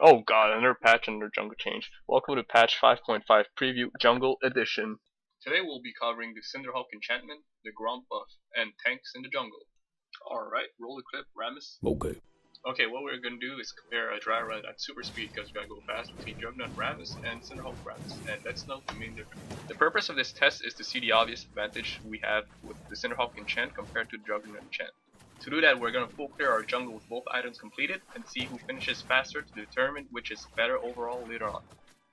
Oh god, another patch and another jungle change. Welcome to patch 5.5 preview jungle edition. Today we'll be covering the Cinderhulk enchantment, the Gromp buff, and tanks in the jungle. Alright, roll the clip, Ramus. Okay, what we're gonna do is compare a dry run at super speed because we gotta go fast between Juggernaut Ramus and Cinderhulk Ramus, and let's note the main difference. The purpose of this test is to see the obvious advantage we have with the Cinderhulk enchant compared to the Juggernaut enchant. To do that, we're going to full clear our jungle with both items completed and see who finishes faster to determine which is better overall later on.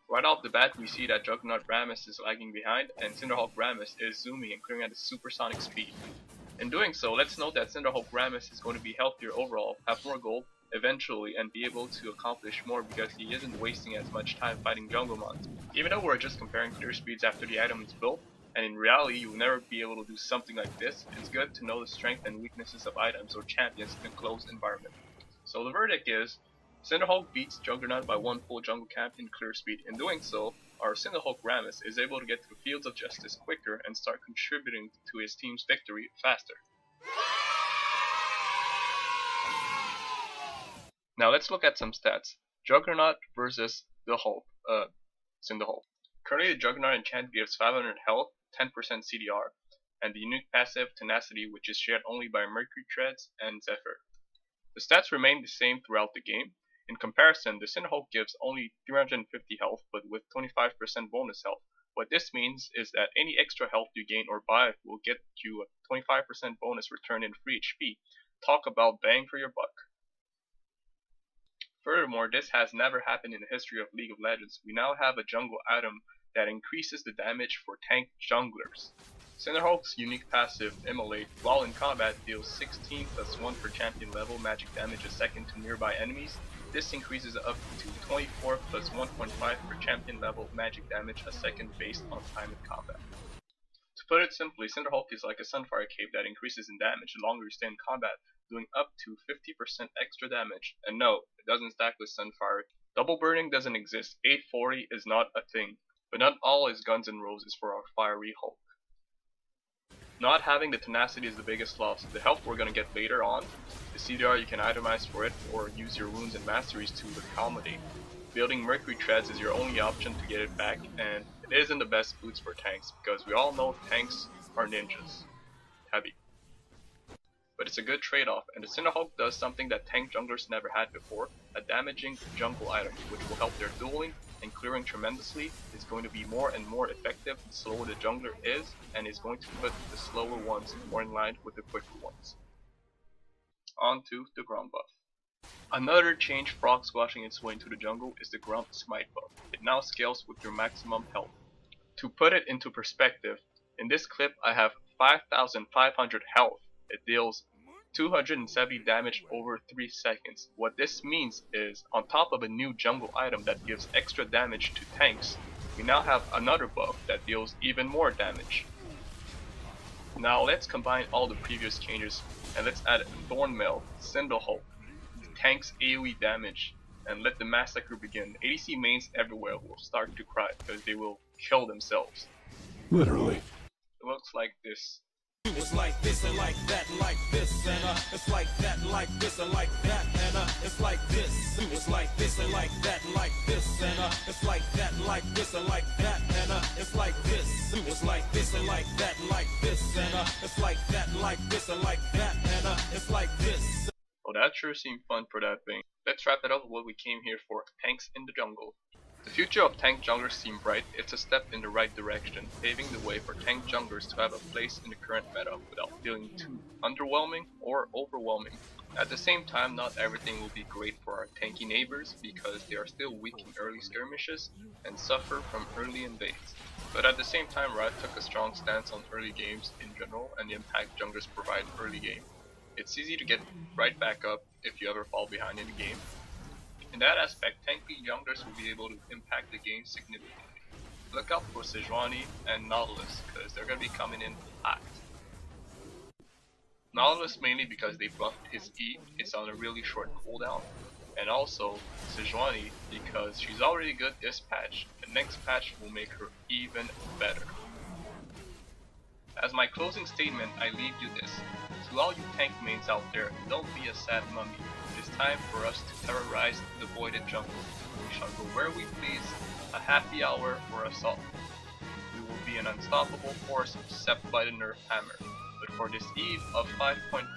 Right off the bat, we see that Juggernaut Ramus is lagging behind and Cinderhulk Ramus is zooming and clearing at a supersonic speed. In doing so, let's note that Cinderhulk Ramus is going to be healthier overall, have more gold eventually, and be able to accomplish more because he isn't wasting as much time fighting jungle mons. Even though we're just comparing clear speeds after the item is built, and in reality you'll never be able to do something like this, it's good to know the strength and weaknesses of items or champions in a closed environment. So the verdict is, Cinderhulk beats Juggernaut by one full jungle camp in clear speed. In doing so, our Cinderhulk Ramus is able to get to the fields of justice quicker and start contributing to his team's victory faster. Now let's look at some stats. Juggernaut versus the Hulk, Cinderhulk. Currently the Juggernaut enchant gives 500 health, 10% CDR, and the unique passive Tenacity, which is shared only by Mercury Treads and Zephyr. The stats remain the same throughout the game. In comparison, the Cinderhulk gives only 350 health but with 25% bonus health. What this means is that any extra health you gain or buy will get you a 25% bonus return in free HP. Talk about bang for your buck. Furthermore, this has never happened in the history of League of Legends. We now have a jungle item that increases the damage for tank junglers. Cinderhulk's unique passive, Immolate, while in combat deals 16 plus 1 per champion level magic damage a second to nearby enemies. This increases up to 24 plus 1.5 per champion level magic damage a second based on time in combat. To put it simply, Cinderhulk is like a Sunfire Cape that increases in damage the longer you stay in combat, doing up to 50% extra damage. And no, it doesn't stack with Sunfire. Double burning doesn't exist, 840 is not a thing. But not all is guns and roses for our fiery Hulk. Not having the tenacity is the biggest loss. The health we're gonna get later on, the CDR you can itemize for it or use your runes and masteries to accommodate. Building Mercury Treads is your only option to get it back, and it isn't the best boots for tanks because we all know tanks are ninjas. Heavy. But it's a good trade-off, and the Cinderhulk does something that tank junglers never had before, a damaging jungle item, which will help their dueling and clearing tremendously. Is going to be more and more effective the slower the jungler is, and is going to put the slower ones more in line with the quicker ones. On to the Gromp buff. Another change frog squashing its way into the jungle is the Gromp smite buff. It now scales with your maximum health. To put it into perspective, in this clip I have 5,500 health. It deals 270 damage over 3 seconds. What this means is, on top of a new jungle item that gives extra damage to tanks, we now have another buff that deals even more damage. Now let's combine all the previous changes and let's add Thornmail, Cinderhulk, tanks AoE damage, and let the massacre begin. ADC mains everywhere will start to cry because they will kill themselves. Literally. It looks like this. It's like this and like that and like this and it's like that and like this and like that and it's like this. It's like this and like that and like this and it's like that and like this and like that and it's like this. It's like this and like that and like this and it's like that and like this and like that and it's like this. Well, that sure seemed fun for that thing. Let's wrap it up with what we came here for, tanks in the jungle. The future of tank junglers seem bright. It's a step in the right direction, paving the way for tank junglers to have a place in the current meta without feeling too underwhelming or overwhelming. At the same time, not everything will be great for our tanky neighbors because they are still weak in early skirmishes and suffer from early invades. But at the same time, Riot took a strong stance on early games in general and the impact junglers provide early game. It's easy to get right back up if you ever fall behind in the game. In that aspect, tanky junglers will be able to impact the game significantly. Look out for Sejuani and Nautilus because they're going to be coming in hot. Nautilus mainly because they buffed his E, it's on a really short cooldown, and also Sejuani because she's already good this patch, the next patch will make her even better. As my closing statement, I leave you this. To all you tank mains out there, don't be a sad mummy. This time for us to terrorize the voided jungle. We shall go where we please, a happy hour for assault. We will be an unstoppable force except by the nerf hammer. But for this eve of 5.5,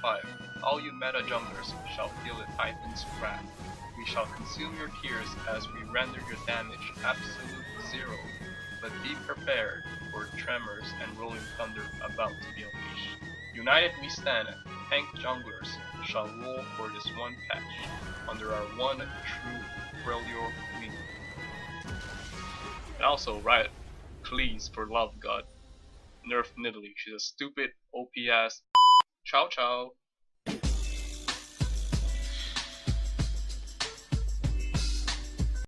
all you meta junglers shall feel the Titan's wrath. We shall consume your tears as we render your damage absolute zero. But be prepared for tremors and rolling thunder about to be unleashed. United we stand, tank junglers shall rule for this one patch, under our one true Freljord wing. And also, Riot, please, for love of God, nerf Nidalee. She's a stupid, OP ass. Ciao ciao.